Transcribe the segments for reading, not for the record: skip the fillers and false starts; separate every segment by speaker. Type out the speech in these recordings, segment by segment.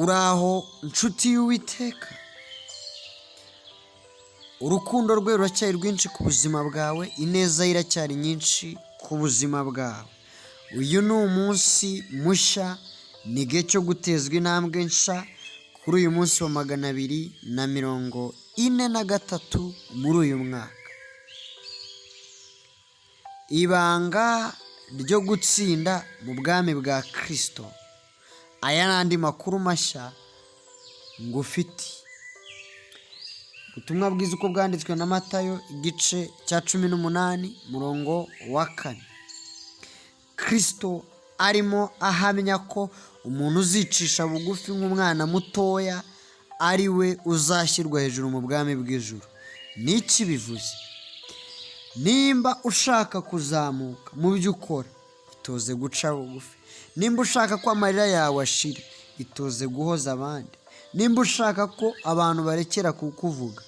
Speaker 1: uraho nshuti y'Uwiteka, urukundo rwe ruracyari rwinshi ku buzima bwawe, ineza ye iracyari nyinshi ku buzima bwawe. Uyu ni umunsi mushya, ni igihe cyo gutezwa intambwe nshya kuri uyu munsi wa 243 muri uyu mwaka. Ibanga ryo gutsinda mu bwami bwa Kristo. Aya n'andi makuru mashya ngufiti. Ubutumwa bwiza uko bwanditswe na Matayo igice cya 18 murongo wa 4. Kristo arimo ahamya ko umuntu uzicisha bugufi nk'umwana mutoya ari we uzashyirwa hejuru mu bwami bw'ijuru. N'iki bivuze? Nimba ushaka kuzamuka mu byo ukora, itoze guca bugufi. Nimba ushaka ko amarira yawe ashira, itoze guhoza abandi. Nimba ushaka ko abantu barekera kukuvuga,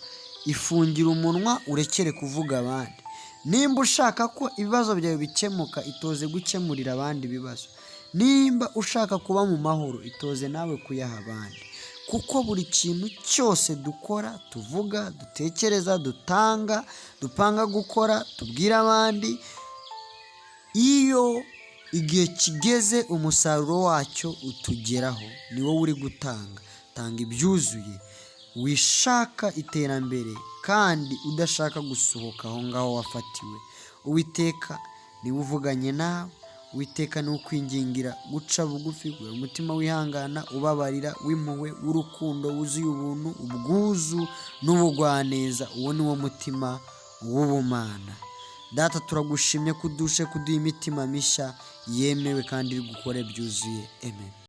Speaker 1: ifungira umunwa urekere kuvuga abandi. Nimba ushaka ko ibibazo byawe bikemuka, itoze gukemurira abandi ibibazo. Nimba ushaka kuba mu mahoro, itoze nawe kuyaha abandi. Kuko buri kintu cyose dukora, tuvuga, dutekereza, dupanga gukora, tubwira abandi, iyo igihe kigeze umusaruro wacyo utugeraho, ni wowe uri gutanga. Tanga ibyuzuye, wishaka iterambere kandi udashaka gusohoka aho ngaho wafatiwe. Uwiteka niwe uvuganye nawe, Uwiteka niwe ukwingingira guca bugufi, umutima wihangana, ubabarira, w'impuhwe, w'urukundo, wuzuye ubuntu, ubwuzu n'ubugwaneza. Uwo ni wo mutima w'ubumana. Data, turagushimye kudushe kuduha imitima mishya yemewe kandi iri gukora byuzuye. Amen.